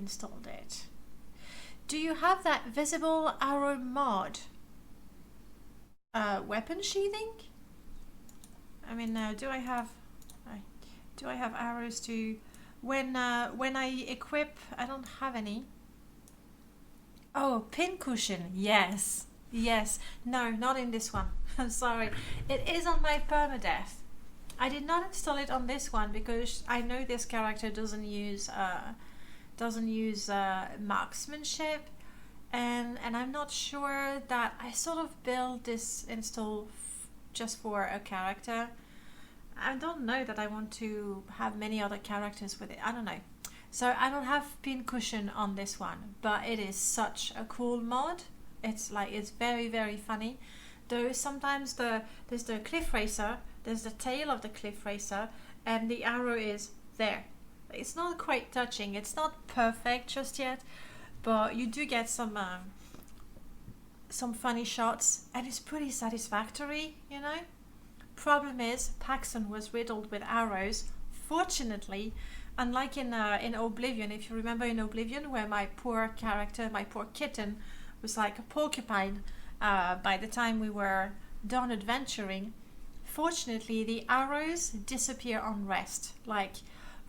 installed it. Do you have that visible arrow mod? Weapon sheathing? I mean, do I have arrows to... When I equip, I don't have any. Oh, pincushion. Yes. Yes. No, not in this one. I'm sorry. It is on my permadeath. I did not install it on this one because I know this character doesn't use marksmanship, and I'm not sure that I sort of build this install just for a character. I don't know that I want to have many other characters with it. I don't know. So I don't have pincushion on this one, but it is such a cool mod. It's very, very funny. Though sometimes there's the cliff racer, there's the tail of the cliff racer, and the arrow is there. It's not quite touching. It's not perfect just yet, but you do get some funny shots, and it's pretty satisfactory, you know. Problem is, Paxton was riddled with arrows. Fortunately, unlike in Oblivion, if you remember in Oblivion, where my poor character, my poor kitten, was like a porcupine by the time we were done adventuring. Fortunately, the arrows disappear on rest. Like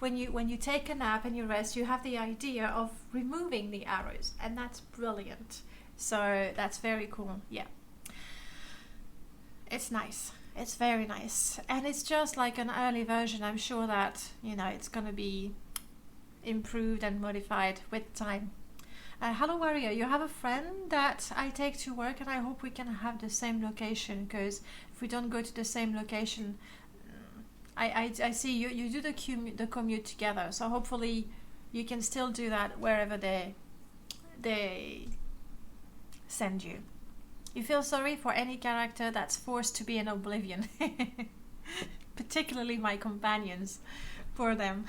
when you take a nap and you rest, you have the idea of removing the arrows, and that's brilliant. So that's very cool. Yeah, it's nice. It's very nice, and it's just like an early version. I'm sure that, you know, it's gonna be improved and modified with time. Hello Warrior, you have a friend that I take to work, and I hope we can have the same location, because if we don't go to the same location, I see you do the commute together, so hopefully you can still do that wherever they send you. You feel sorry for any character that's forced to be in Oblivion. Particularly my companions. For them.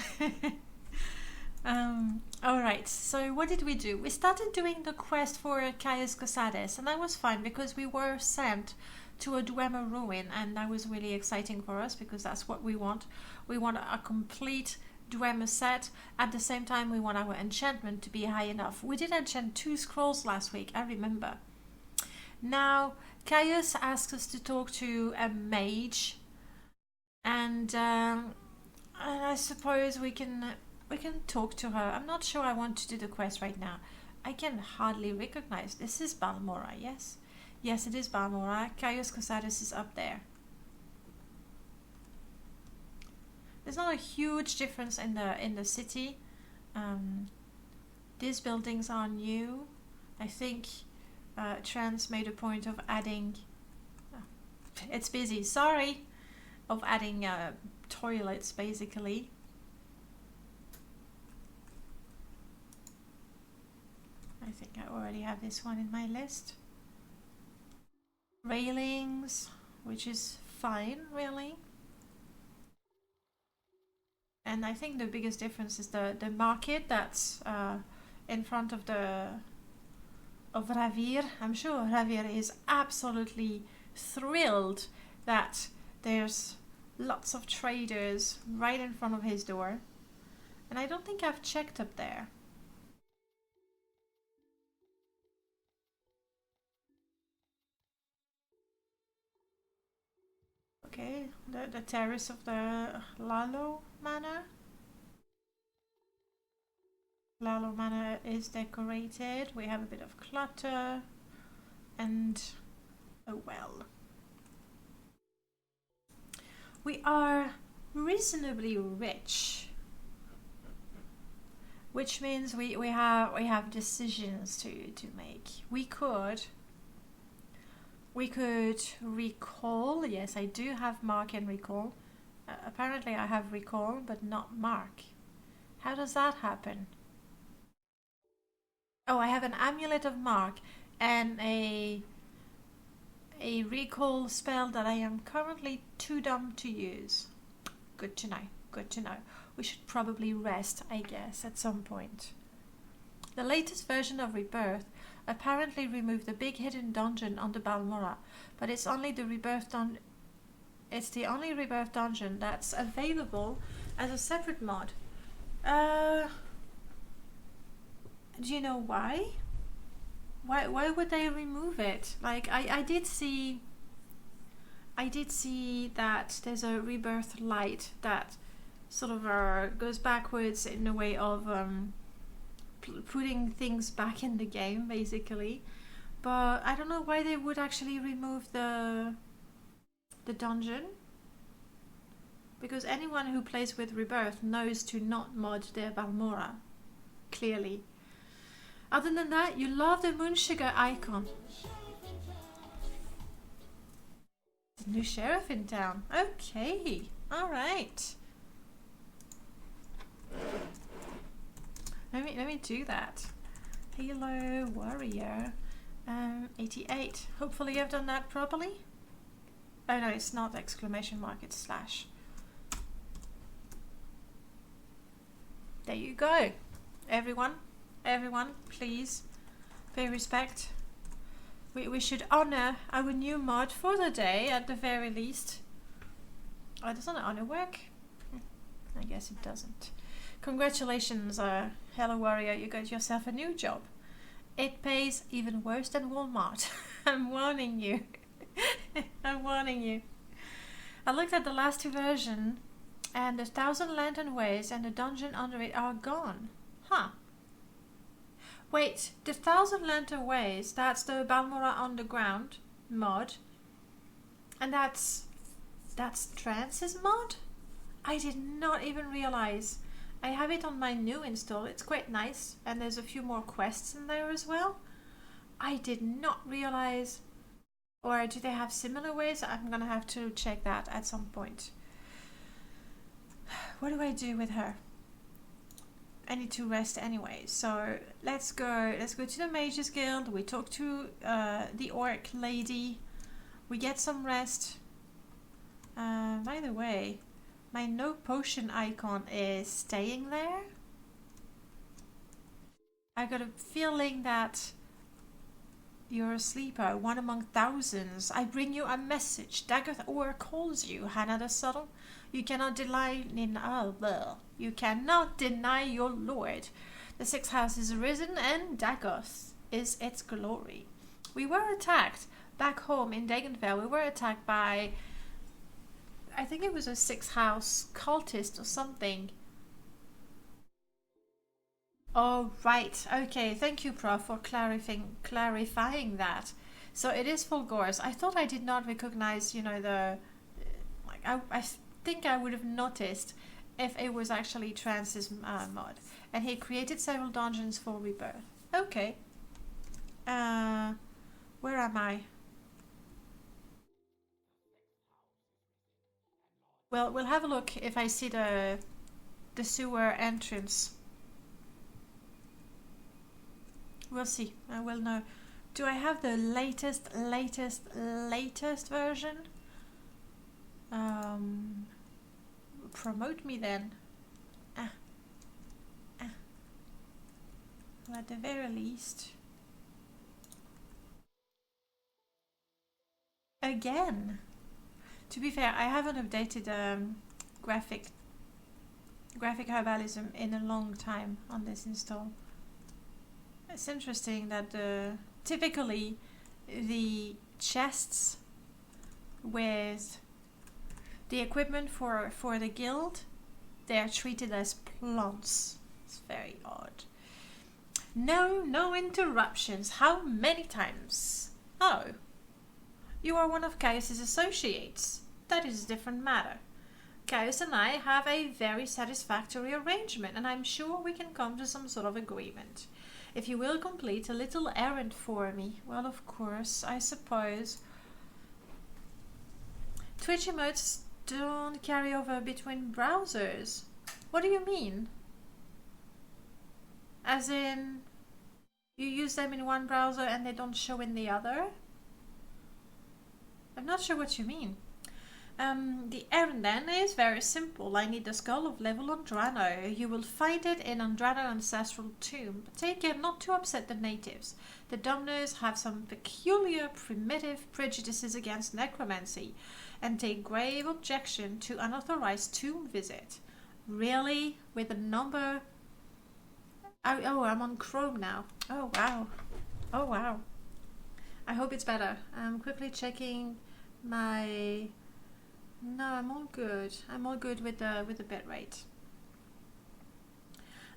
Alright, so what did we do? We started doing the quest for Caius Cosades, and that was fun because we were sent to a Dwemer ruin, and that was really exciting for us because that's what we want. We want a complete Dwemer set. At the same time, we want our enchantment to be high enough. We did enchant 2 scrolls last week, I remember. Now, Caius asks us to talk to a mage, and I suppose we can talk to her. I'm not sure I want to do the quest right now. I can hardly recognize. This is Balmora, yes? Yes, it is Balmora. Caius Cosades is up there. There's not a huge difference in the city. These buildings are new. I think Trans made a point of adding... it's busy, sorry! Of adding toilets, basically. I think I already have this one in my list. Railings, which is fine, really. And I think the biggest difference is the market that's in front of Ravir. I'm sure Ravir is absolutely thrilled that there's lots of traders right in front of his door. And I don't think I've checked up there. Okay, the terrace of the Lalo Manor. Lalo Manor is decorated. We have a bit of clutter and a well. We are reasonably rich, which means we have decisions to make. We could recall. Yes, I do have Mark and recall. Apparently I have recall, but not Mark. How does that happen? Oh, I have an amulet of Mark and a recall spell that I am currently too dumb to use. Good to know, good to know. We should probably rest, I guess, at some point. The latest version of Rebirth apparently removed the big hidden dungeon on the Balmora, but it's only the Rebirth it's the only Rebirth dungeon that's available as a separate mod. do you know why? Why would they remove it? Like I did see that there's a rebirth light that sort of goes backwards in a way of putting things back in the game, basically. But I don't know why they would actually remove the dungeon, because anyone who plays with Rebirth knows to not mod their Balmora, clearly. Other than that, you love the moon sugar icon. The new sheriff in town. Okay, all right. Let me do that. Halo warrior. 88. Hopefully I've done that properly. Oh no, it's not exclamation mark, it's slash. There you go. Everyone, please pay respect. We should honor our new mod for the day at the very least. Oh, doesn't honor work? I guess it doesn't. Congratulations, Hello Warrior, you got yourself a new job. It pays even worse than Walmart. I'm warning you. I'm warning you. I looked at the last version and the 1,000 Lantern Ways and the dungeon under it are gone. Huh. Wait, the 1,000 Lantern Ways, that's the Balmora Underground mod. And that's Trance's mod? I did not even realize. I have it on my new install. It's quite nice, and there's a few more quests in there as well. I did not realize. Or do they have similar ways? I'm gonna have to check that at some point. What do I do with her? I need to rest anyway, so let's go to the Mages Guild. We talk to the orc lady. We get some rest. By the way, my no potion icon is staying there. I got a feeling that you're a sleeper, one among thousands. I bring you a message. Dagoth Or calls you, Hannah the Subtle. You cannot deny you cannot deny your lord. The sixth house is arisen, and Dagoth is its glory. We were attacked back home in Dagenfell. We were attacked by, I think it was a sixth house cultist or something. Oh, right. Okay, thank you, Prof, for clarifying that. So it is Fulgor's. I thought I did not recognize, you know, the... Like, I think I would have noticed if it was actually Trance's mod. And he created several dungeons for Rebirth. Okay. Where am I? Well, we'll have a look if I see the sewer entrance. We'll see. I will know. Do I have the latest version? Promote me then. Well, at the very least. Again. To be fair, I haven't updated graphic herbalism in a long time on this install. It's interesting that typically the chests with the equipment for the guild, they are treated as plants. It's very odd. No interruptions. How many times? Oh, you are one of Caius's associates. That is a different matter. Caius and I have a very satisfactory arrangement, and I'm sure we can come to some sort of agreement. If you will complete a little errand for me, well, of course, I suppose. Twitch emotes don't carry over between browsers. What do you mean? As in, you use them in one browser and they don't show in the other? I'm not sure what you mean. The errand then is very simple. I need the skull of level Andrano. You will find it in Andrano Ancestral Tomb. But take care not to upset the natives. The Dwemer have some peculiar primitive prejudices against necromancy and take grave objection to unauthorized tomb visit. Really? With a number Oh, I'm on Chrome now. Oh, wow. Oh, wow. I hope it's better. I'm quickly checking my... No, I'm all good. I'm all good with the bitrate.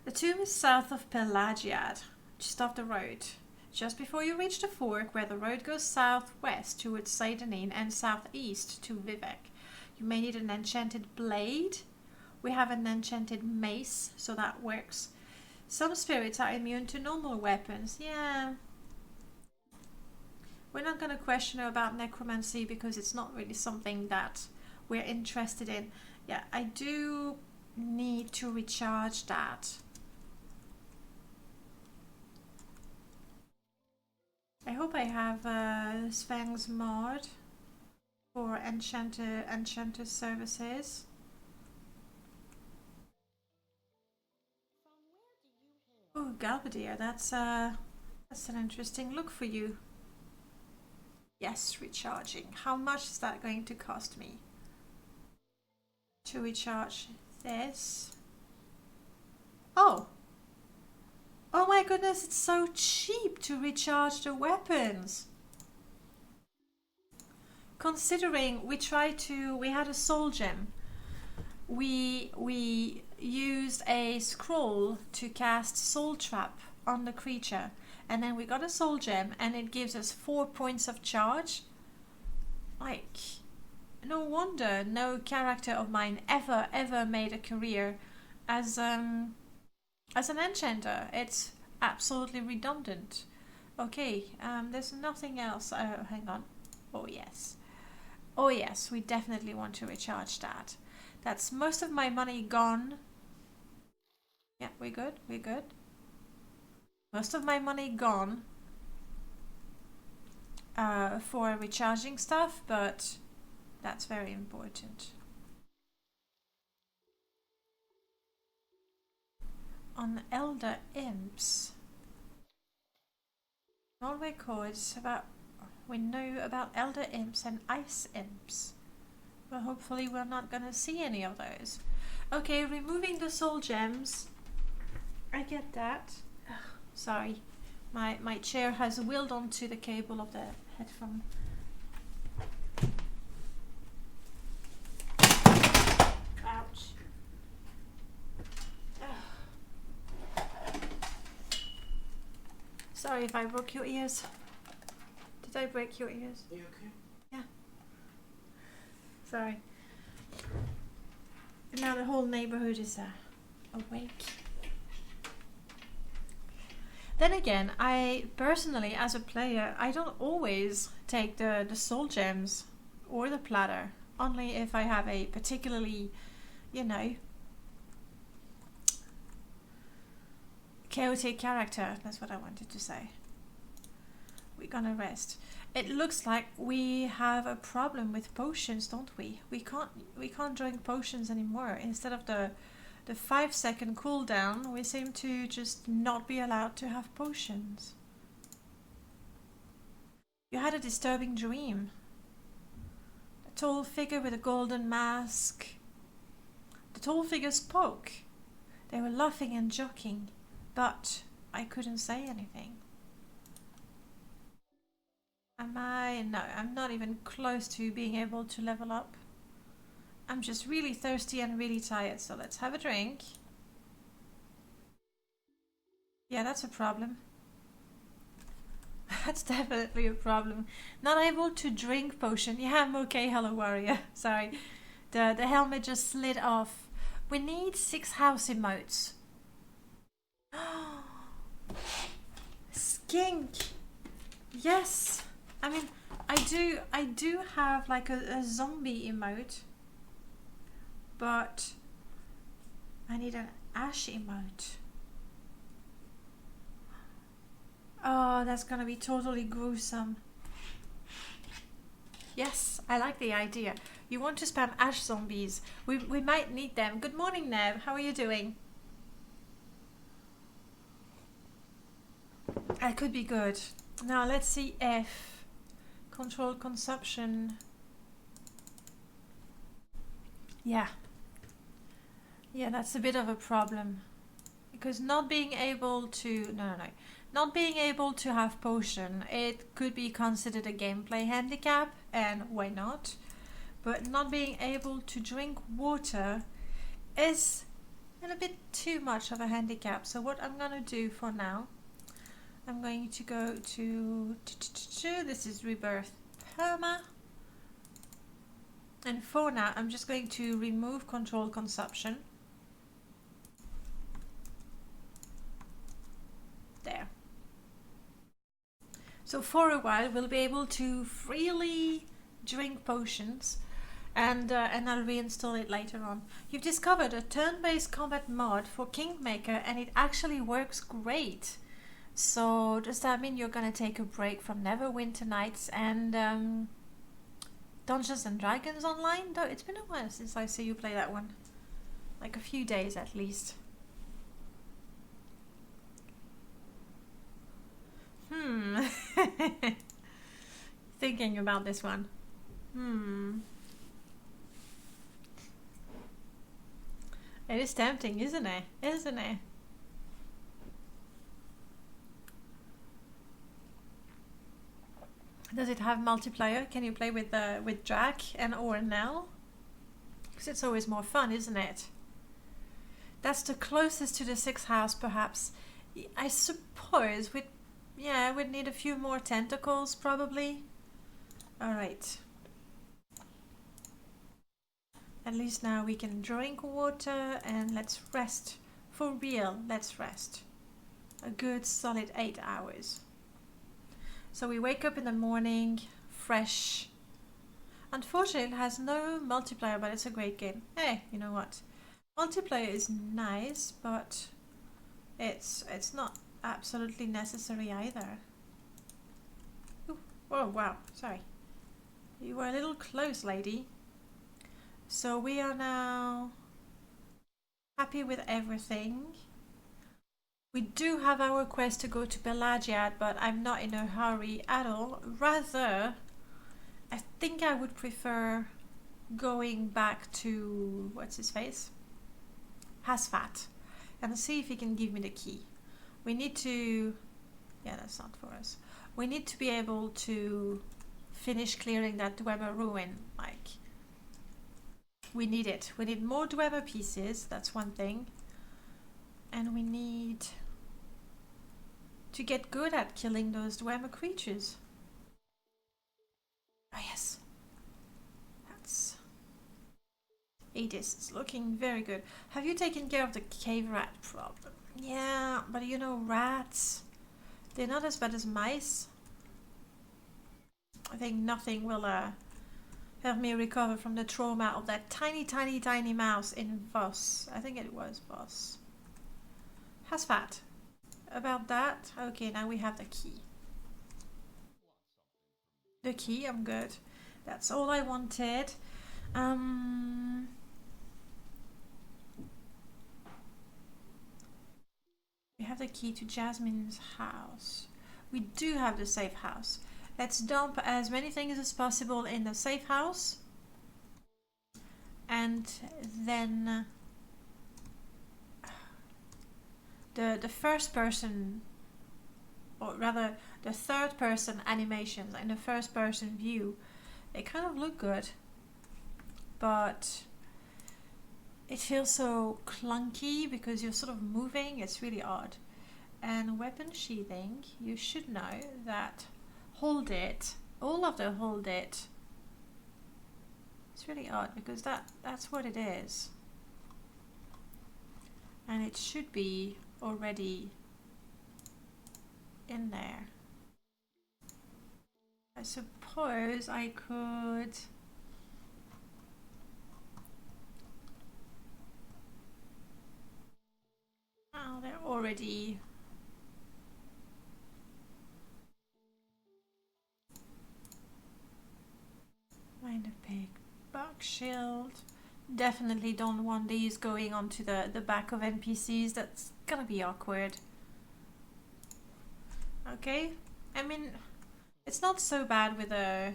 The tomb is south of Pelagiad, just off the road. Just before you reach the fork where the road goes southwest towards Seidanin and southeast to Vivek. You may need an enchanted blade. We have an enchanted mace, so that works. Some spirits are immune to normal weapons. Yeah. We're not going to question her about necromancy because it's not really something that we're interested in. Yeah, I do need to recharge that. I hope I have Svang's mod for enchanter services. Oh, Galbadir, that's an interesting look for you. Yes, recharging. How much is that going to cost me to recharge this? Oh! Oh my goodness, it's so cheap to recharge the weapons. Considering we had a soul gem. We used a scroll to cast soul trap on the creature, and then we got a soul gem and it gives us 4 points of charge. Like, no wonder no character of mine ever made a career as an enchanter. It's absolutely redundant. Okay, there's nothing else. Oh, hang on. Oh yes. Oh yes, we definitely want to recharge that. That's most of my money gone. Yeah, we're good, we're good. Most of my money gone for recharging stuff, but that's very important. On Elder Imps. All records about... We know about Elder Imps and Ice Imps. Well, hopefully we're not gonna see any of those. Okay, removing the soul gems. I get that. Ugh, sorry. My chair has wheeled onto the cable of the headphone. Ouch. Ugh. Sorry if I broke your ears. Did I break your ears? Are you okay? Yeah. Sorry. Now the whole neighborhood is awake. Then again, I personally, as a player, I don't always take the soul gems or the platter. Only if I have a particularly, you know, chaotic character. That's what I wanted to say. We're gonna rest. It looks like we have a problem with potions, don't we? We can't drink potions anymore. Instead of the 5-second cooldown, we seem to just not be allowed to have potions. You had a disturbing dream. A tall figure with a golden mask. The tall figure spoke. They were laughing and joking, but I couldn't say anything. Am I? No, I'm not even close to being able to level up. I'm just really thirsty and really tired, so let's have a drink. Yeah, that's a problem. That's definitely a problem. Not able to drink potion. Yeah, I'm okay, hello warrior. Sorry. The helmet just slid off. We need 6 house emotes. Skink! Yes! I mean, I do have like a zombie emote. But I need an ash emote. Oh, that's gonna be totally gruesome. Yes, I like the idea. You want to spam ash zombies. We might need them. Good morning, Nev. How are you doing? That could be good. Now let's see if control consumption. Yeah. Yeah, that's a bit of a problem. Because not being able to not being able to have potion, it could be considered a gameplay handicap, and why not? But not being able to drink water is a little bit too much of a handicap. So what I'm gonna do for now, I'm going to go to this is Rebirth Perma, and for now I'm just going to remove control consumption. There. So for a while we'll be able to freely drink potions, and I'll reinstall it later on. You've discovered a turn-based combat mod for Kingmaker, and it actually works great. So does that mean you're gonna take a break from Neverwinter Nights and Dungeons and Dragons Online? Though it's been a while since I see you play that one. Like a few days at least. Thinking about this one. It is tempting, isn't it? Isn't it? Does it have multiplayer? Can you play with Drac and or Nell? Because it's always more fun, isn't it? That's the closest to the 6th house, perhaps. I suppose we'd need a few more tentacles, probably. Alright. At least now we can drink water, and let's rest. For real, let's rest. A good solid 8 hours. So we wake up in the morning, fresh. Unfortunately, it has no multiplayer, but it's a great game. Hey, you know what? Multiplayer is nice, but it's not absolutely necessary either. Ooh, oh wow, sorry. You were a little close, lady. So we are now happy with everything. We do have our quest to go to Pelagiad, but I'm not in a hurry at all. Rather, I think I would prefer going back to, what's his face? Hasfat, and see if he can give me the key. We need to, yeah, that's not for us. We need to be able to finish clearing that Dwemer ruin. Like, we need it. We need more Dwemer pieces, that's one thing. And we need to get good at killing those Dwemer creatures. Oh yes. That's... Edis is looking very good. Have you taken care of the cave rat problem? Yeah, but you know, rats, they're not as bad as mice. I think nothing will help me recover from the trauma of that tiny mouse in Voss. I think it was Voss. Hasfat. About that. Okay, now we have the key. The key, I'm good. That's all I wanted. We have the key to Jasmine's house. We do have the safe house. Let's dump as many things as possible in the safe house. And then the first person, or rather the third person animations in the first person view, they kind of look good, but it feels so clunky because you're sort of moving. It's really odd. And weapon sheathing, you should know that hold it, all of the hold it, it's really odd because that's what it is, and it should be already in there. I suppose I could they're already Mind of Pig, Buck Shield. Definitely don't want these going onto the back of NPCs. That's gonna be awkward. Okay, I mean, it's not so bad with the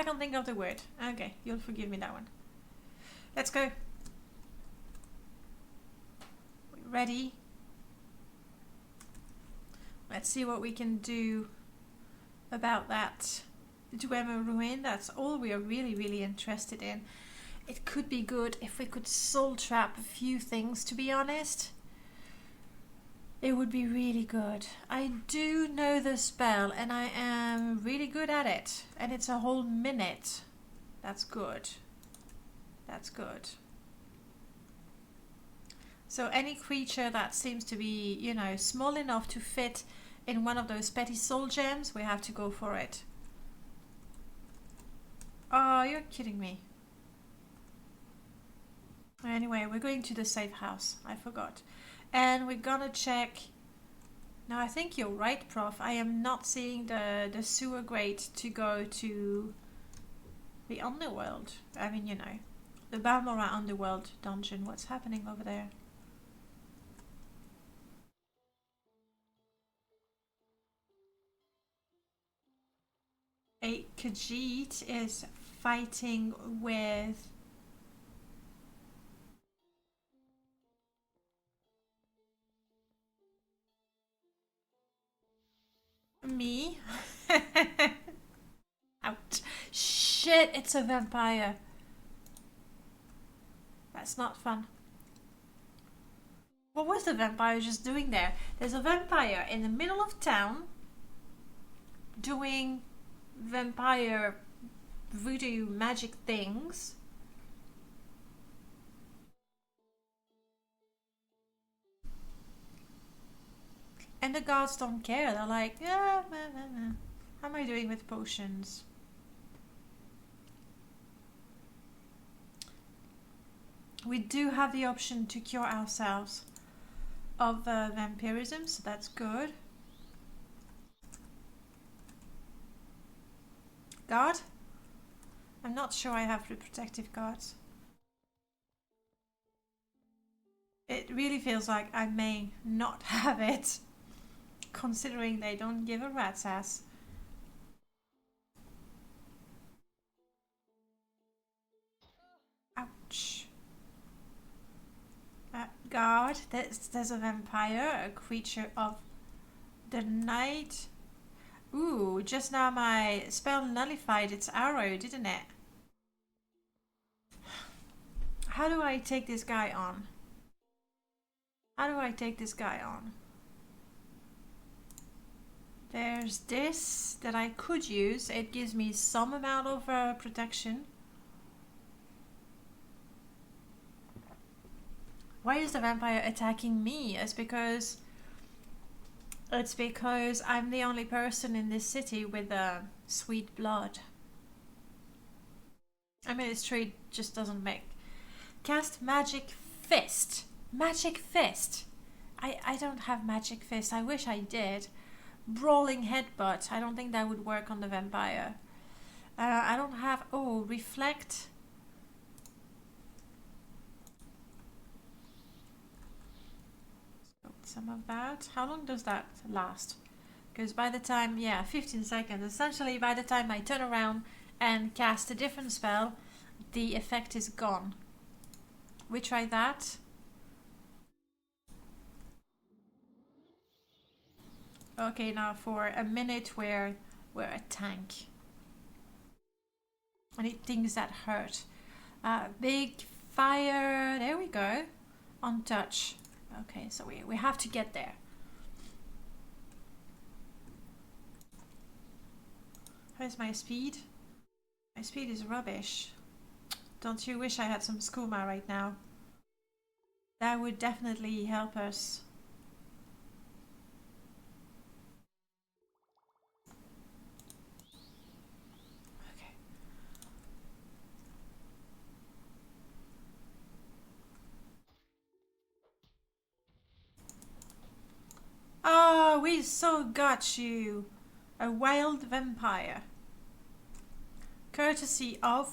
can't think of the word. Okay, you'll forgive me that one. Let's go. Ready? Let's see what we can do about that Dwemer ruin. That's all we are really interested in. It could be good if we could soul trap a few things, to be honest. It would be really good. I do know the spell and I am really good at it. And it's a whole minute. That's good. That's good. So any creature that seems to be, you know, small enough to fit in one of those petty soul gems, we have to go for it. Oh, you're kidding me. Anyway, we're going to the safe house. I forgot. And we're gonna check. Now, I think you're right, Prof. I am not seeing the sewer grate to go to the underworld. I mean, you know, the Balmora underworld dungeon. What's happening over there? A Khajiit is fighting with me. Out. Shit, it's a vampire. That's not fun. What was the vampire just doing there? There's a vampire in the middle of town doing vampire voodoo magic things. And the guards don't care. They're like, yeah, how am I doing with potions? We do have the option to cure ourselves of vampirism, so that's good. Guard? I'm not sure I have the protective guards. It really feels like I may not have it, considering they don't give a rat's ass. Ouch. Guard, there's a vampire, a creature of the night. Ooh, just now my spell nullified its arrow, didn't it? How do I take this guy on? How do I take this guy on? There's this that I could use. It gives me some amount of protection. Why is the vampire attacking me? It's because I'm the only person in this city with sweet blood. I mean, this tree just doesn't make. Cast Magic Fist. Magic Fist. I don't have Magic Fist. I wish I did. Brawling Headbutt. I don't think that would work on the vampire. I don't have... Oh, Reflect. Some of that. How long does that last? Because by the time, yeah, 15 seconds. Essentially, by the time I turn around and cast a different spell, the effect is gone. We try that. Okay, now for a minute we're a tank. I need things that hurt. Big fire. There we go. Untouch. Okay, so we have to get there. How's my speed? My speed is rubbish. Don't you wish I had some skooma right now? That would definitely help us. Okay. Oh, we so got you. A wild vampire. Courtesy of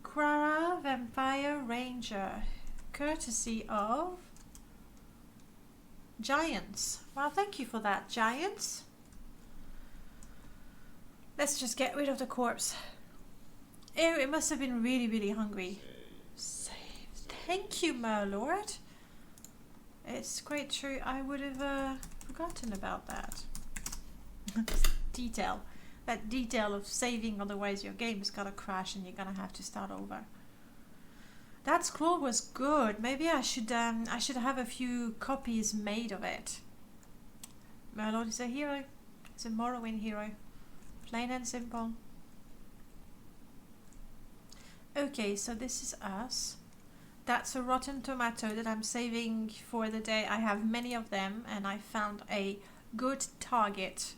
Quara Vampire Ranger. Courtesy of Giants. Well, thank you for that, Giants. Let's just get rid of the corpse. Ew, it must have been really, really hungry. Save. Thank you, my lord. It's quite true. I would have forgotten about that. Detail. That detail of saving, otherwise your game is gonna crash and you're gonna have to start over. That scroll was good. Maybe I should have a few copies made of it. My lord is a hero. It's a Morrowind hero. Plain and simple. Okay, so this is us. That's a rotten tomato that I'm saving for the day. I have many of them and I found a good target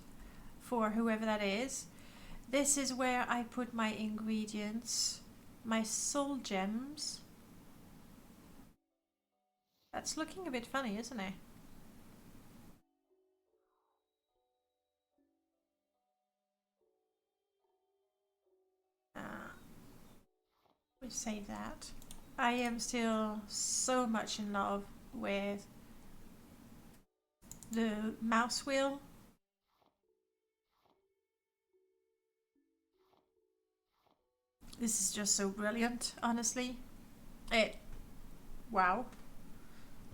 for whoever that is. This is where I put my ingredients, my soul gems. That's looking a bit funny, isn't it? We save that. I am still so much in love with the mouse wheel. This is just so brilliant, honestly. Wow.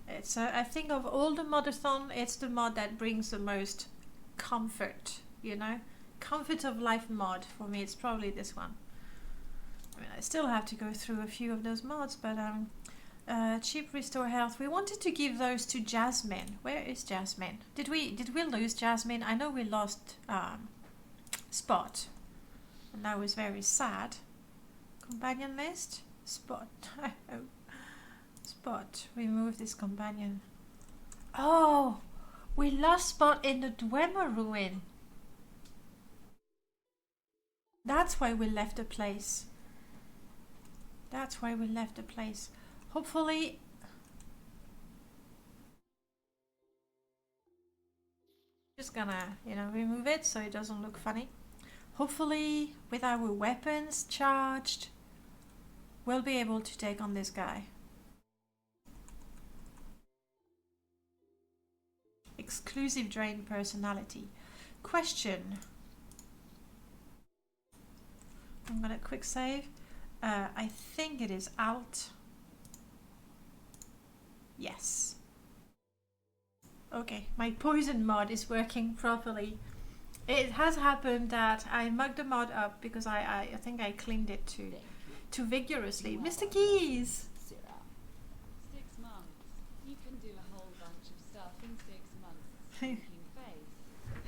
It's I think of all the modathon, it's the mod that brings the most comfort, you know? Comfort of life mod. For me, it's probably this one. I mean, I still have to go through a few of those mods, but cheap restore health. We wanted to give those to Jasmine. Where is Jasmine? Did we lose Jasmine? I know we lost Spot, and that was very sad. Companion list. Spot. Spot. Remove this companion. Oh, we lost Spot in the Dwemer ruin. That's why we left the place. That's why we left the place. Hopefully... Just gonna, you know, remove it so it doesn't look funny. Hopefully, with our weapons charged, we'll be able to take on this guy. Exclusive drain personality. Question. I'm gonna quick save. I think it is Alt. Yes. Okay, my poison mod is working properly. It has happened that I mugged the mod up because I think I cleaned it too vigorously. Mr. Keys! 6 months. You can do a whole bunch of stuff in 6 months. Winking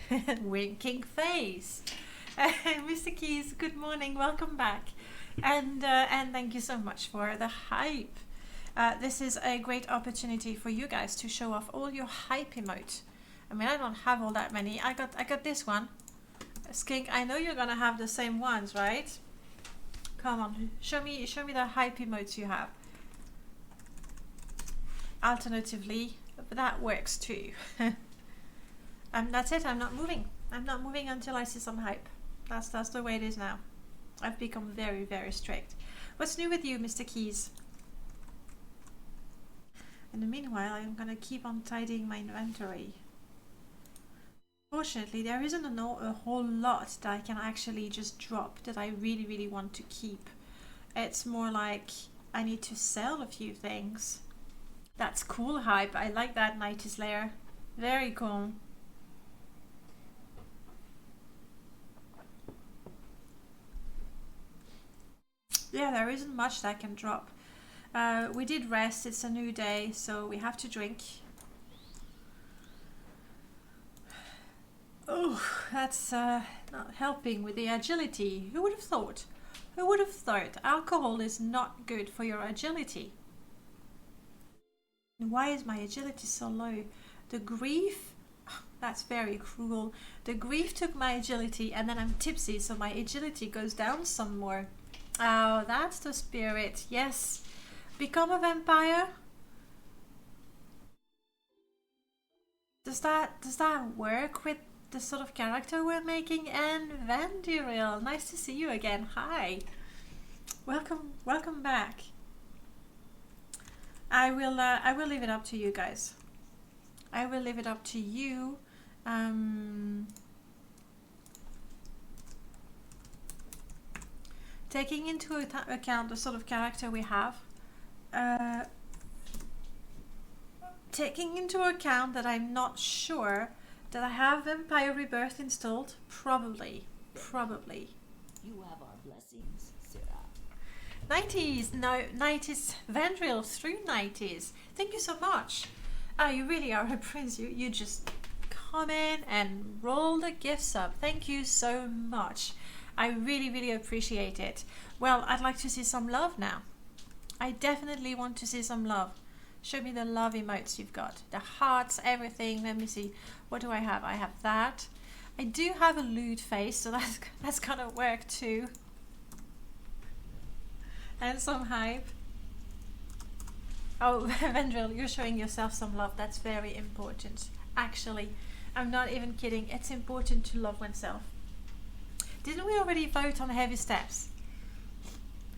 face. Winking face. Mr. Keys, good morning, welcome back. And thank you so much for the hype. This is a great opportunity for you guys to show off all your hype emote. I mean, I don't have all that many. I got this one. Skink, I know you're gonna have the same ones, right? Come on, show me the hype emotes you have. Alternatively, that works too. And that's it, I'm not moving. I'm not moving until I see some hype. That's the way it is now. I've become very, very strict. What's new with you, Mr. Keys? In the meanwhile, I'm gonna keep on tidying my inventory. Fortunately, there isn't a whole lot that I can actually just drop that I really, really want to keep. It's more like I need to sell a few things. That's cool hype. I like that, Night Slayer. Very cool. Yeah, there isn't much that I can drop. We did rest, it's a new day, so we have to drink. Oh, that's not helping with the agility. Who would have thought? Who would have thought alcohol is not good for your agility? Why is my agility so low? The grief? That's very cruel. The grief took my agility and then I'm tipsy, so my agility goes down some more. Oh, that's the spirit. Yes. Become a vampire? Does that work with the sort of character we're making? And Vandyril, nice to see you again. Hi. Welcome back. I will leave it up to you guys. I will leave it up to you. taking into account the sort of character we have, taking into account that I'm not sure that I have Vampire Rebirth installed, probably. You have our blessings, Sarah. 90s, no, 90s, Vandril through 90s. Thank you so much. Oh, you really are a prince. You just come in and roll the gifts up. Thank you so much. I really appreciate it. Well, I'd like to see some love now. I definitely want to see some love. Show me the love emotes you've got. The hearts, everything. Let me see. What do I have? I have that. I do have a lewd face, so that's gonna work too. And some hype. Oh, Vendril, you're showing yourself some love. That's very important. Actually, I'm not even kidding. It's important to love oneself. Didn't we already vote on heavy steps?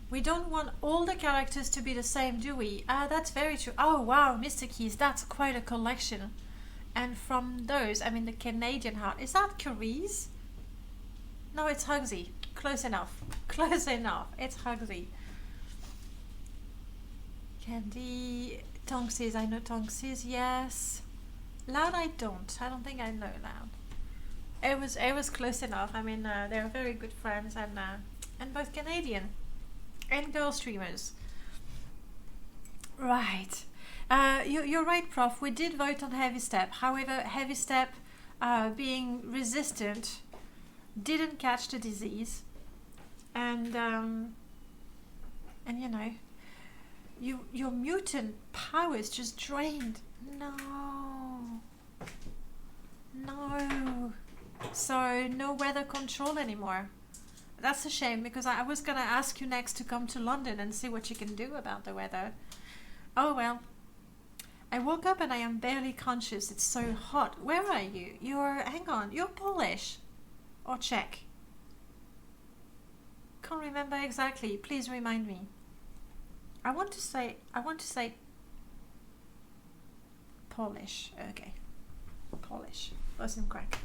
We don't want all the characters to be the same, do we? That's very true. Oh, wow, Mr. Keys, that's quite a collection. And from those, I mean, the Canadian heart. Is that Carice? No, it's Hugsy. Close enough. Close enough. It's Hugsy. Candy. Tonksies. I know Tonksies, yes. Loud, I don't. I don't think I know Loud. It was close enough. I mean, they're very good friends and both Canadian and girl streamers. Right. You're right, Prof. We did vote on Heavy Step. However, Heavy Step, being resistant, didn't catch the disease, and you know, your mutant powers just drained. No. So no weather control anymore. That's a shame, because I was gonna ask you next to come to London and see what you can do about the weather. Oh well. I woke up and I am barely conscious. It's so hot. Where are you? Hang on, you're Polish or Czech? Can't remember exactly. Please remind me. I want to say Polish. Okay. Polish. Wasn't correct.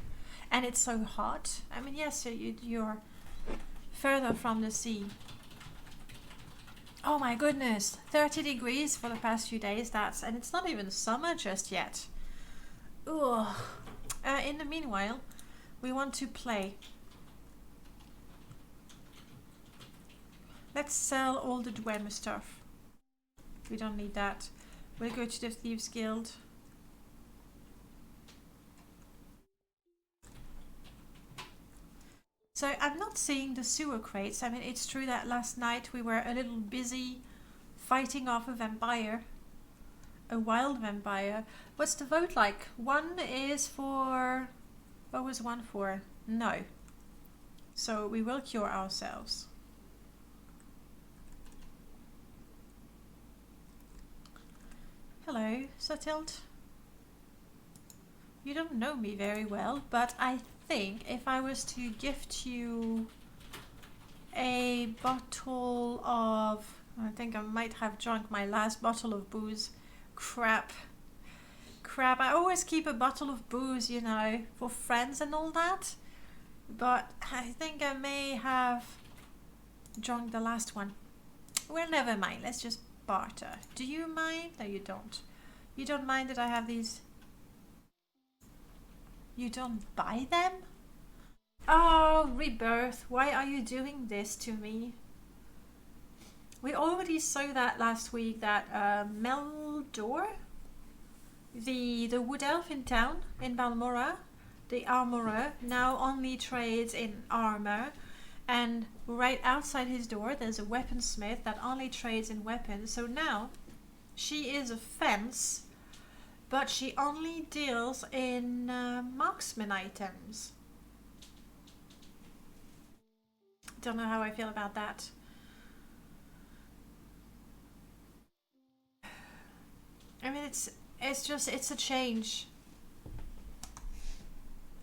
And it's so hot. I mean, yes, you're further from the sea. Oh my goodness, 30 degrees for the past few days. And it's not even summer just yet. Ugh. In the meanwhile, we want to play. Let's sell all the Dwemer stuff. We don't need that. We'll go to the Thieves Guild. So I'm not seeing the sewer crates. I mean, it's true that last night we were a little busy fighting off a vampire. A wild vampire. What's the vote like? One is for... What was one for? No. So we will cure ourselves. Hello, Satilt. You don't know me very well, but I think if I was to gift you a bottle of... I think I might have drunk my last bottle of booze. Crap. I always keep a bottle of booze, you know, for friends and all that. But I think I may have drunk the last one. Well, never mind. Let's just barter. Do you mind? No, you don't. You don't mind that I have these... You don't buy them? Oh, Rebirth, why are you doing this to me? We already saw that last week, that Meldor, the wood elf in town, in Balmora, the armorer, now only trades in armor. And right outside his door, there's a weaponsmith that only trades in weapons. So now, she is a fence, but she only deals in marksman items. Don't know how I feel about that. I mean, it's a change.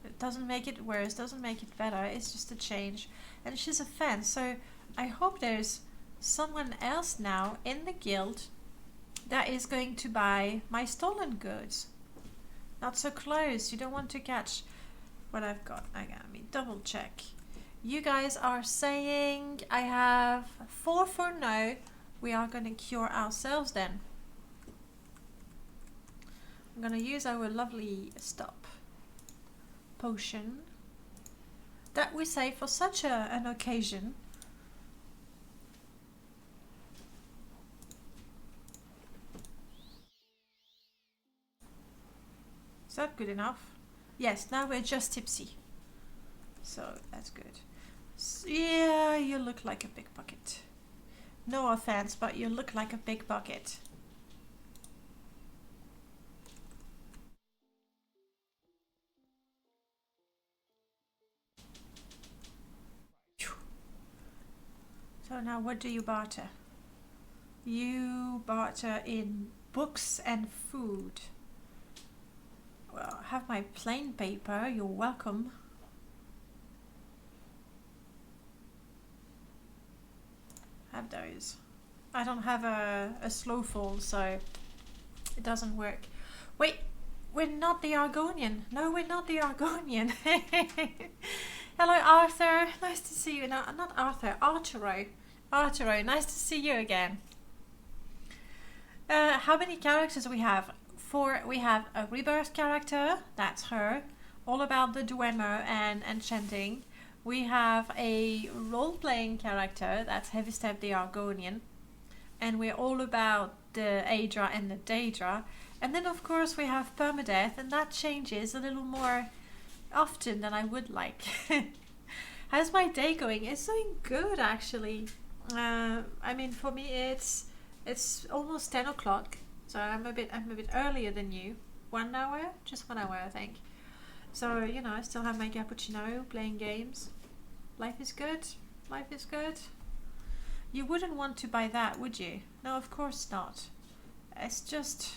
It doesn't make it worse, doesn't make it better. It's just a change. And she's a fan, so I hope there's someone else now in the guild that is going to buy my stolen goods. Not so close. You don't want to catch what I've got. I gotta double check. You guys are saying I have 4 for no. We are going to cure ourselves then. I'm going to use our lovely stop potion that we save for such an occasion. Is that good enough? Yes, now we're just tipsy. So that's good. So, yeah, you look like a big bucket. No offense, but you look like a big bucket. So now what do you barter? You barter in books and food. Well, I have my plain paper, you're welcome. Have those. I don't have a slow fall, so it doesn't work. Wait, we're not the Argonian. No, we're not the Argonian. Hello, Arthur. Nice to see you. No, not Arthur. Arturo. Arturo, nice to see you again. How many characters we have? 4. We have a Rebirth character. That's her. All about the Dwemer and enchanting. We have a role-playing character. That's Heavy Step the Argonian. And we're all about the Aedra and the Daedra. And then, of course, we have Permadeath. And that changes a little more often than I would like. How's my day going? It's doing good, actually. I mean, for me, it's almost 10 o'clock, so I'm a bit earlier than you. 1 hour, just 1 hour, I think. So you know, I still have my cappuccino, playing games. Life is good. Life is good. You wouldn't want to buy that, would you? No, of course not. It's just,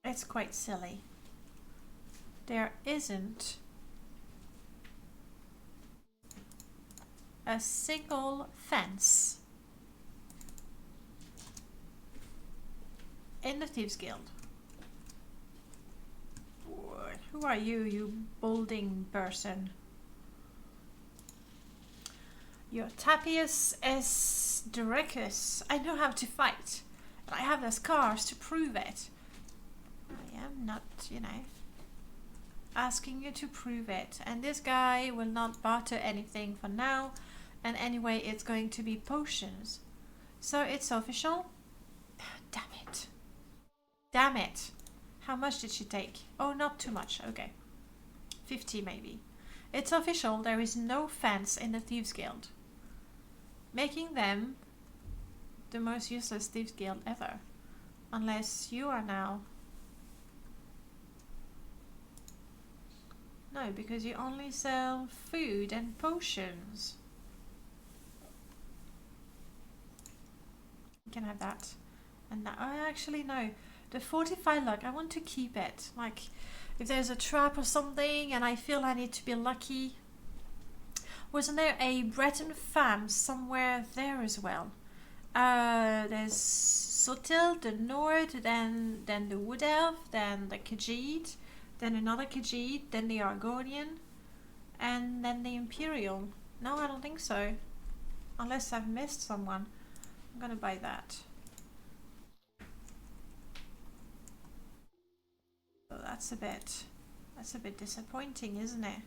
it's quite silly. There isn't a single fence in the Thieves Guild. Who are you, you balding person? You're Tapius S. Durecus. I know how to fight, and I have the scars to prove it. I am not, you know, asking you to prove it. And this guy will not barter anything for now. And anyway, it's going to be potions. So it's official. Damn it. Damn it. How much did she take? Oh, not too much. Okay. 50 maybe. It's official. There is no fence in the Thieves Guild. Making them the most useless Thieves Guild ever. Unless you are now. No, because you only sell food and potions. You can have that. And that. Oh, actually, no. The 45 luck, I want to keep it. Like, if there's a trap or something and I feel I need to be lucky. Wasn't there a Breton femme somewhere there as well? There's Sotil, the Nord, then the Wood Elf, then the Khajiit, then another Khajiit, then the Argonian, and then the Imperial. No, I don't think so. Unless I've missed someone. I'm gonna buy that. So that's a bit disappointing, isn't it?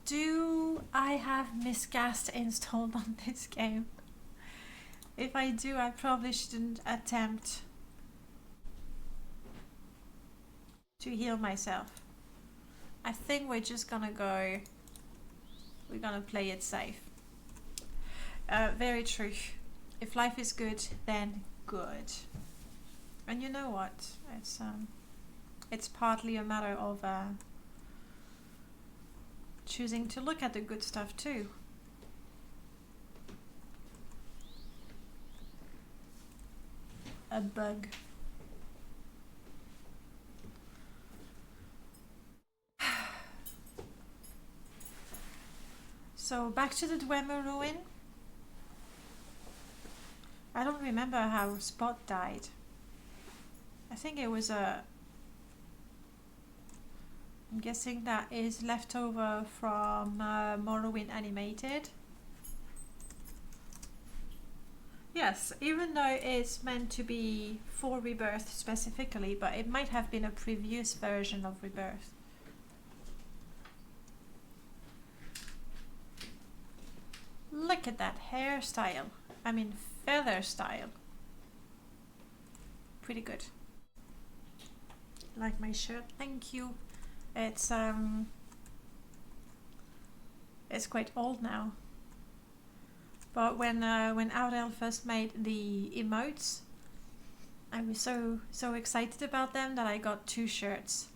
Do I have Miscast installed on this game? If I do, I probably shouldn't attempt to heal myself. I think we're just gonna go, we're gonna play it safe. Very true. If life is good, then good. And you know what? It's partly a matter of choosing to look at the good stuff too. A bug. So back to the Dwemer ruin. I don't remember how Spot died. I think it was a... I'm guessing that is leftover from Morrowind Animated. Yes, even though it's meant to be for Rebirth specifically, but it might have been a previous version of Rebirth. Look at that hairstyle. I mean feather style. Pretty good. Like my shirt, thank you. It's quite old now. But when Audel first made the emotes, I was so excited about them that I got 2 shirts.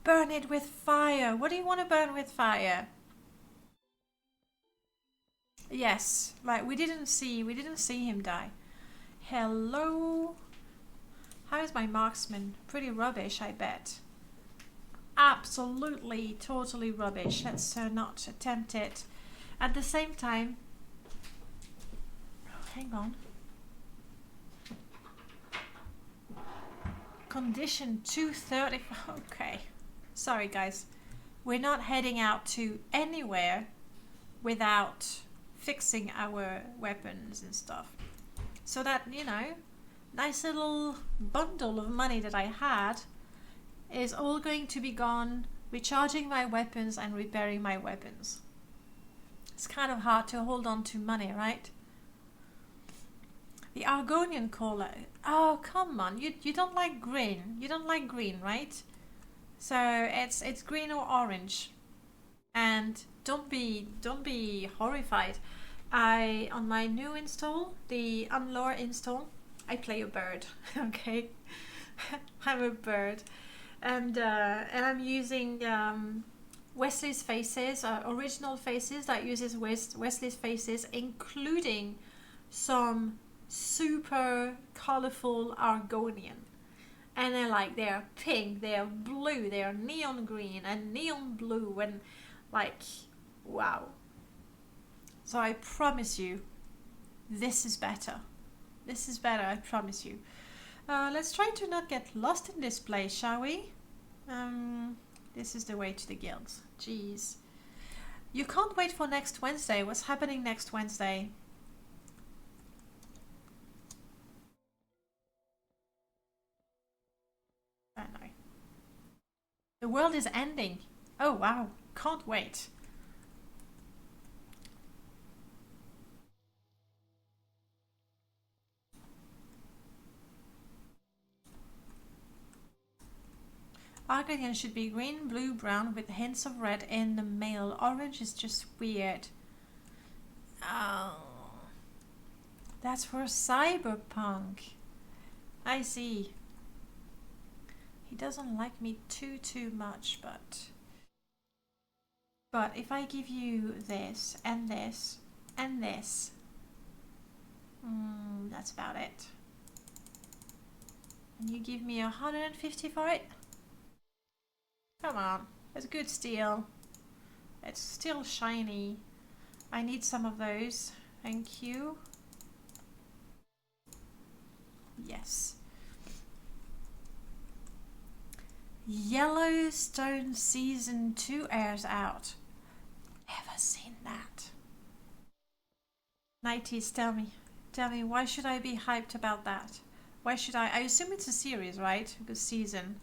Burn it with fire. What do you want to burn with fire? Yes, like we didn't see him die. Hello. How is my marksman? Pretty rubbish, I bet. Absolutely, totally rubbish. Let's not attempt it. At the same time, hang on. Condition 230. Okay. Sorry, guys. We're not heading out to anywhere without fixing our weapons and stuff. So that, you know, nice little bundle of money that I had is all going to be gone recharging my weapons and repairing my weapons. It's kind of hard to hold on to money, right? The Argonian color. Oh, come on. You don't like green. You don't like green, right? So it's green or orange. And don't be horrified. On my new install, the Unlore install, I play a bird. Okay? I'm a bird. And I'm using Wesley's faces, original faces that uses Wesley's faces, including some super colorful Argonian. And they're pink, they're blue, they're neon green and neon blue, and like, wow. So I promise you, this is better. This is better, I promise you. Let's try to not get lost in this place, shall we? This is the way to the guilds. Jeez. You can't wait for next Wednesday. What's happening next Wednesday? I don't know. The world is ending. Oh wow. Can't wait. Argonian should be green, blue, brown with hints of red in the male. Orange is just weird. Oh. That's for cyberpunk. I see. He doesn't like me too much, but if I give you this and this and this, that's about it. And you give me 150 for it? Come on, it's a good steal. It's still shiny. I need some of those. Thank you. Yes. Yellowstone Season 2 airs out. Never seen that. 90s, tell me, why should I be hyped about that? Why should I assume it's a series, right? Because season.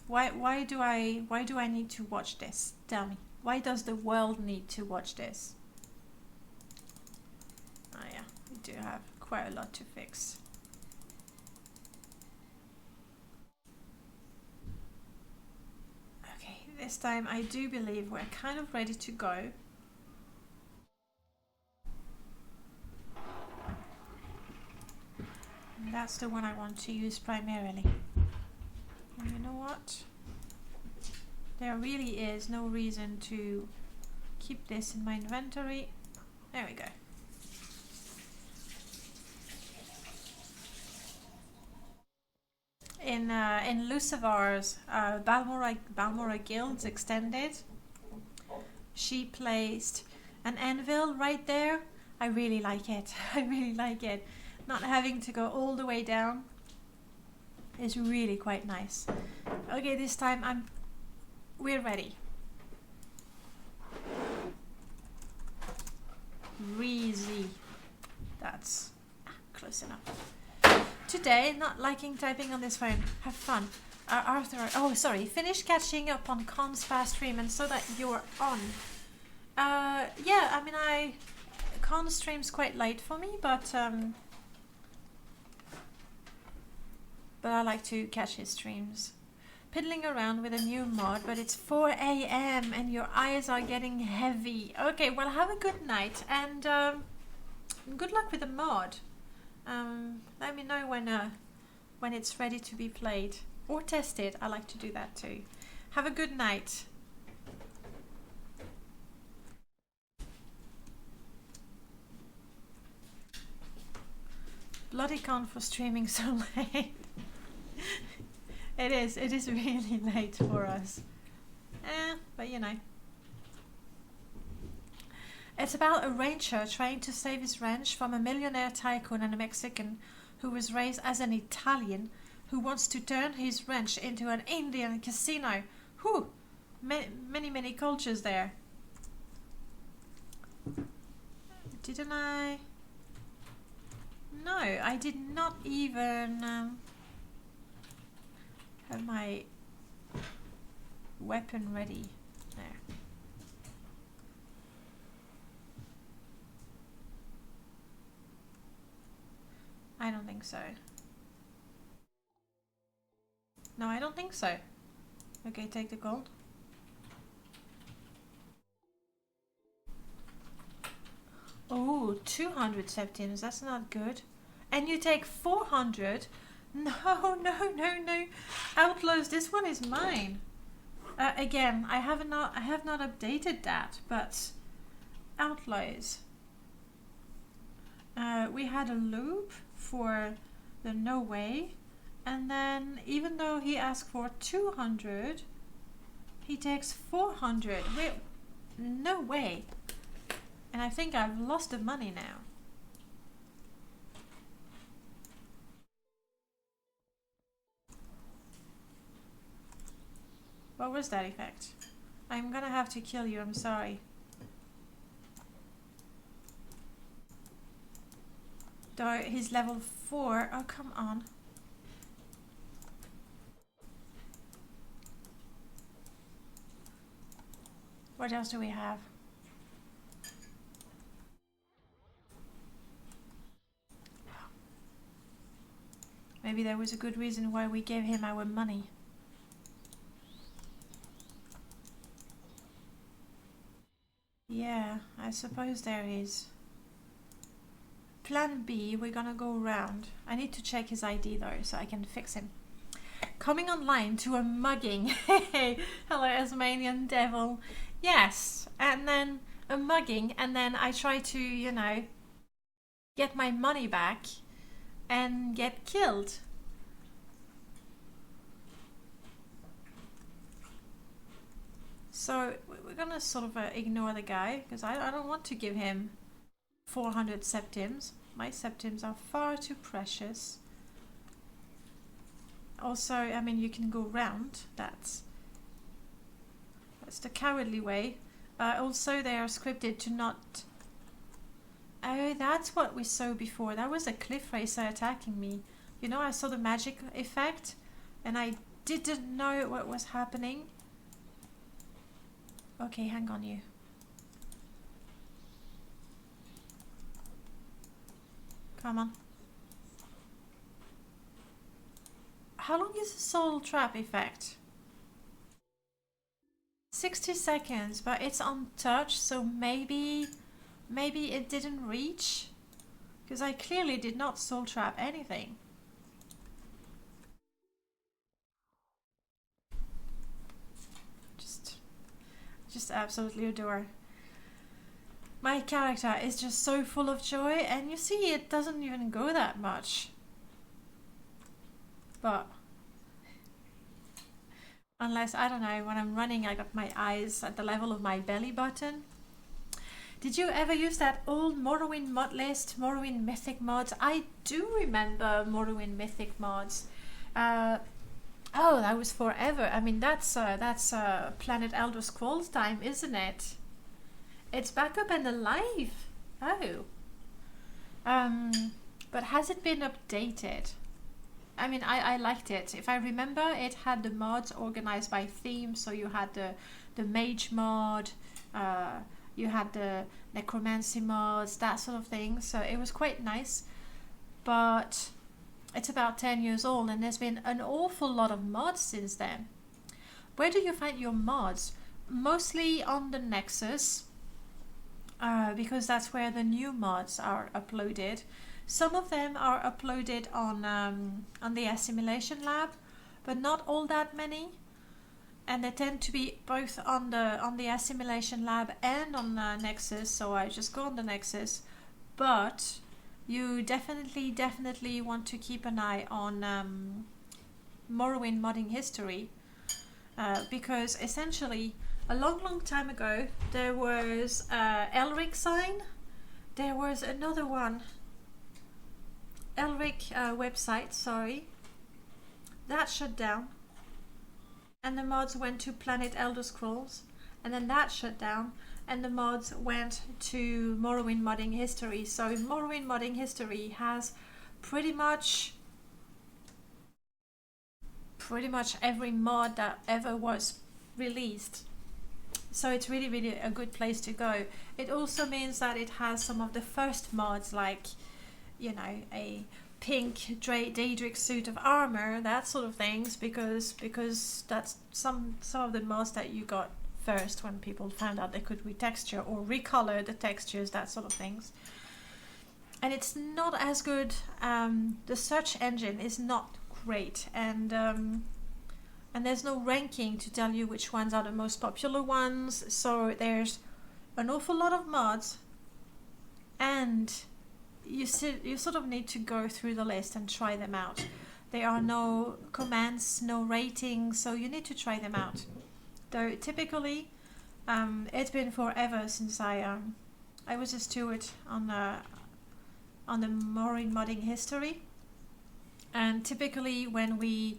Why do I need to watch this? Tell me. Why does the world need to watch this? Oh yeah, we do have quite a lot to fix. Okay, this time I do believe we're kind of ready to go. And that's the one I want to use primarily. And you know what? There really is no reason to keep this in my inventory. There we go. In Lucifer's Balmora Guilds Extended, she placed an anvil right there. I really like it. I really like it. Not having to go all the way down. is really quite nice. Okay, this time we're ready. Reezy. That's close enough. Today, not liking typing on this phone. Have fun. Arthur, oh sorry, finish catching up on Con's fast stream and so that you're on. Yeah, I mean Con streams quite late for me, but I like to catch his streams. Piddling around with a new mod, but it's 4 AM and your eyes are getting heavy. Okay, well have a good night and good luck with the mod. Let me know when it's ready to be played or tested. I like to do that too. Have a good night. Bloody Con for streaming so late. It is really late for us. But you know. It's about a rancher trying to save his ranch from a millionaire tycoon and a Mexican who was raised as an Italian who wants to turn his ranch into an Indian casino. Whew! Many cultures there. Didn't I? No, I did not even have my weapon ready. There. I don't think so. No, I don't think so. Okay, take the gold. Oh, 200 septims, that's not good. And you take 400? No. Outlaws, this one is mine. Again, I have not updated that, but Outlaws. We had a loop for the no way, and then even though he asked for 200, he takes 400. Wait, no way. And I think I've lost the money now. What was that effect? I'm gonna have to kill you, I'm sorry. Though he's level 4. Oh, come on. What else do we have? Maybe there was a good reason why we gave him our money. Yeah, I suppose there is. Plan B, we're gonna go around. I need to check his ID though, so I can fix him. Coming online to a mugging. Hey, hello Tasmanian devil. Yes, and then a mugging, and then I try to, you know, get my money back and get killed. So we're gonna sort of ignore the guy, because I don't want to give him 400 septims. My septims are far too precious. Also, I mean, you can go round. That's the cowardly way. Also, they are scripted to not... Oh, that's what we saw before. That was a cliff racer attacking me. You know, I saw the magic effect and I didn't know what was happening. Okay, hang on you. Come on. How long is the soul trap effect? 60 seconds, but it's untouched, so maybe it didn't reach, because I clearly did not soul trap anything. Just absolutely adore. My character is just so full of joy, and you see it doesn't even go that much. But unless, I don't know, when I'm running I got my eyes at the level of my belly button. Did you ever use that old Morrowind mod list, Morrowind Mythic mods? I do remember Morrowind Mythic mods. Oh, that was forever. I mean, that's Planet Elder Scrolls time, isn't it? It's back up and alive. Oh. But has it been updated? I mean, I liked it. If I remember, it had the mods organized by theme. So you had the mage mod, you had the necromancy mods, that sort of thing. So it was quite nice. But it's about 10 years old and there's been an awful lot of mods since then. Where do you find your mods? Mostly on the Nexus, because that's where the new mods are uploaded. Some of them are uploaded on the Assimilation Lab, but not all that many. And they tend to be both on the Assimilation Lab and on the Nexus, so I just go on the Nexus. But you definitely want to keep an eye on Morrowind modding history, because essentially a long time ago there was Elric sign, there was another one, Elric website, sorry, that shut down, and the mods went to Planet Elder Scrolls, and then that shut down, and the mods went to Morrowind modding history. So Morrowind modding history has pretty much every mod that ever was released. So it's really a good place to go. It also means that it has some of the first mods, like, you know, a pink Daedric suit of armor, that sort of things, because that's some of the mods that you got first when people found out they could retexture or recolor the textures, that sort of things. And it's not as good. The search engine is not great, and there's no ranking to tell you which ones are the most popular ones. So there's an awful lot of mods, and you sort of need to go through the list and try them out. There are no comments, no ratings, so you need to try them out. Though typically, it's been forever since I was a steward on the Morrowind modding history, and typically when we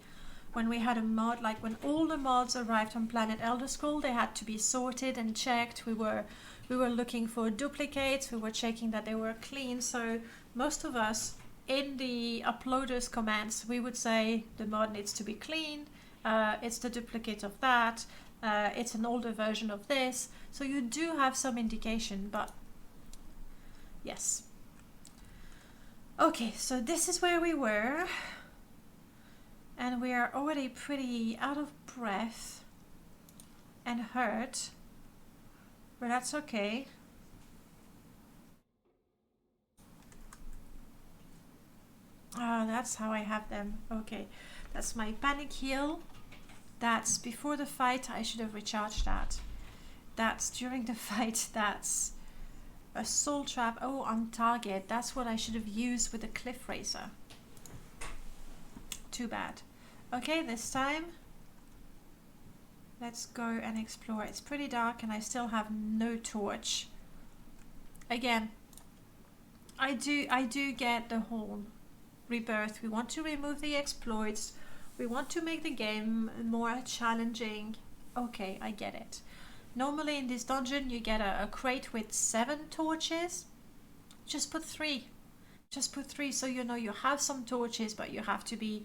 had a mod, like when all the mods arrived on Planet Elder Scroll, they had to be sorted and checked. We were looking for duplicates. We were checking that they were clean. So most of us in the uploaders commands, we would say the mod needs to be clean. It's the duplicate of that. It's an older version of this, so you do have some indication, but yes. Okay, so this is where we were, and we are already pretty out of breath and hurt, but that's okay. Oh, that's how I have them. Okay, that's my panic heal. That's before the fight. I should have recharged that. That's during the fight. That's a soul trap. Oh, on target. That's what I should have used with the cliff racer. Too bad. Okay, this time let's go and explore. It's pretty dark and I still have no torch. Again, I do get the whole rebirth. We want to remove the exploits. We want to make the game more challenging. Okay, I get it. Normally in this dungeon you get a crate with 7 torches. Just put 3. Just put 3, so you know you have some torches, but you have to be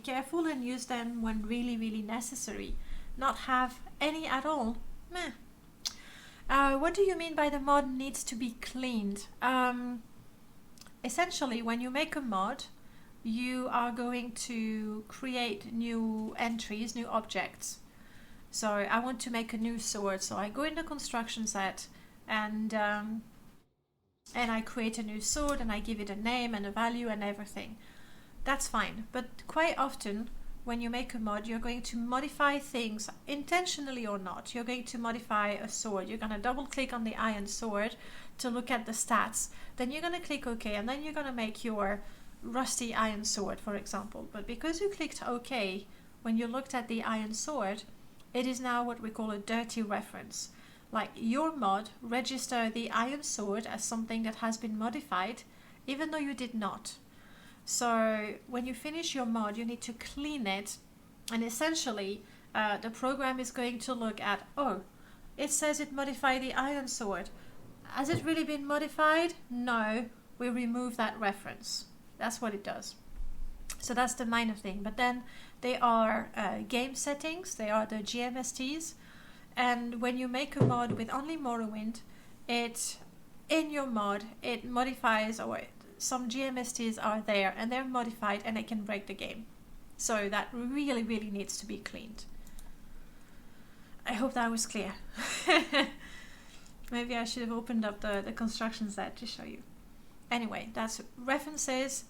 careful and use them when really necessary. Not have any at all. Meh. What do you mean by the mod needs to be cleaned? Essentially, when you make a mod, you are going to create new entries, new objects. So I want to make a new sword, so I go in the construction set and I create a new sword and I give it a name and a value and everything. That's fine, but quite often when you make a mod, you're going to modify things, intentionally or not. You're going to modify a sword. You're going to double click on the iron sword to look at the stats. Then you're going to click OK, and then you're going to make your rusty iron sword, for example. But because you clicked OK when you looked at the iron sword, it is now what we call a dirty reference. Like your mod register the iron sword as something that has been modified, even though you did not. So when you finish your mod, you need to clean it, and essentially the program is going to look at, oh, it says it modified the iron sword. Has it really been modified? No, we remove that reference. That's what it does. So that's the minor thing. But then they are game settings, they are the GMSTs, and when you make a mod with only Morrowind, in your mod it modifies, or some GMSTs are there and they're modified and they can break the game. So that really, really needs to be cleaned. I hope that was clear. Maybe I should have opened up the construction set to show you. Anyway, that's references,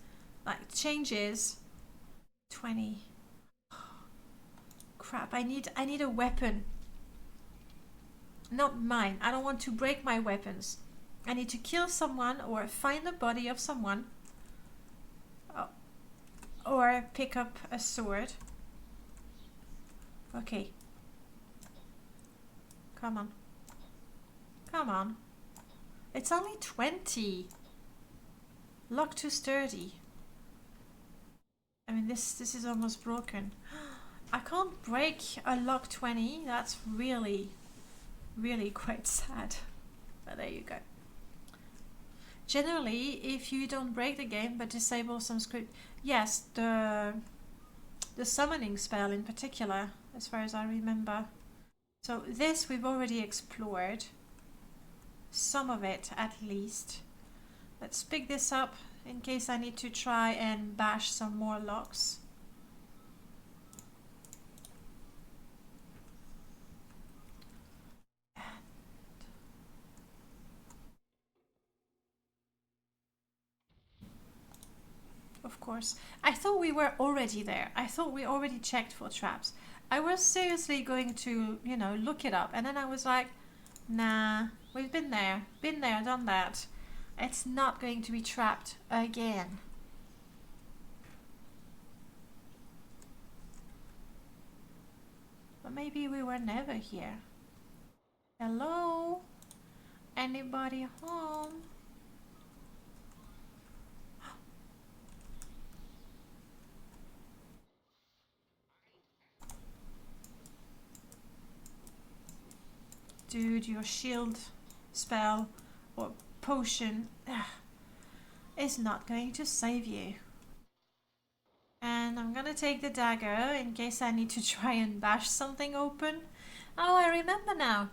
like changes, 20. Crap, I need a weapon. Not mine. I don't want to break my weapons. I need to kill someone or find the body of someone. Or pick up a sword. Okay. Come on. Come on. It's only 20. Lock too sturdy. I mean, this is almost broken. I can't break a lock 20. That's really, really quite sad. But there you go. Generally, if you don't break the game but disable some script, yes, the summoning spell in particular, as far as I remember. So this we've already explored. Some of it, at least. Let's pick this up in case I need to try and bash some more locks. Of course. I thought we were already there. I thought we already checked for traps. I was seriously going to, you know, look it up. And then I was like, nah, we've been there, done that. It's not going to be trapped again. But maybe we were never here. Hello? Anybody home? Dude, your shield spell or potion is not going to save you. And I'm gonna take the dagger in case I need to try and bash something open. Oh, I remember now.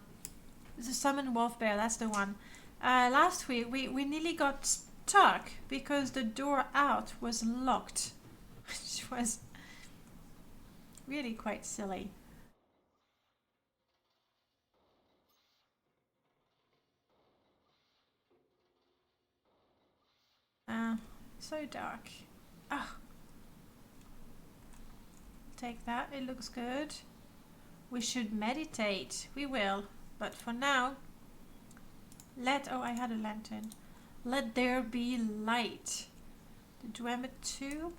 The summon wolf bear, that's the one. Last week we nearly got stuck because the door out was locked, which was really quite silly. So dark. Ah, take that, it looks good. We should meditate. We will, but for now, oh, I had a lantern. Let there be light. The Dwemer tube.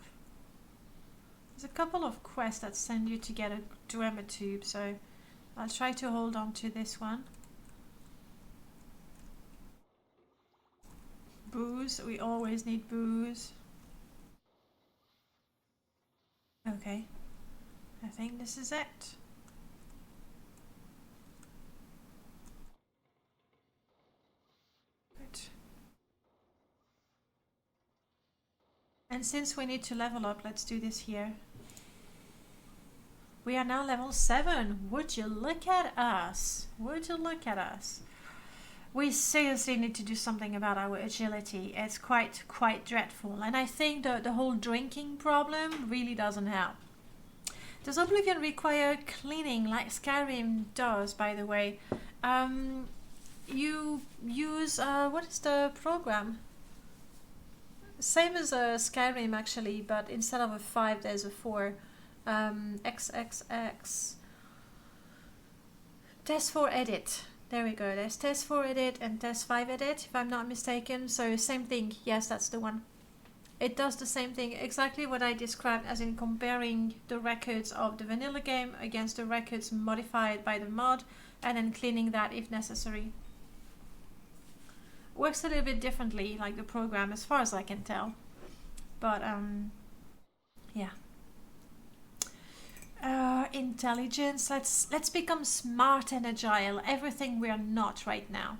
There's a couple of quests that send you to get a Dwemer tube, so I'll try to hold on to this one. Booze, we always need booze. Okay, I think this is it. Good. And since we need to level up, let's do this here. We are now level 7. Would you look at us? Would you look at us? We seriously need to do something about our agility. It's quite dreadful. And I think the whole drinking problem really doesn't help. Does Oblivion require cleaning like Skyrim does, by the way? You use, what is the program? Same as Skyrim actually, but instead of a 5 there's a 4. XXX. Test 4 edit. There we go, there's test 4 edit and test 5 edit, if I'm not mistaken. So same thing, yes, that's the one. It does the same thing, exactly what I described, as in comparing the records of the vanilla game against the records modified by the mod, and then cleaning that if necessary. Works a little bit differently, like the program, as far as I can tell. But yeah. Intelligence. Let's become smart and agile. Everything we are not right now.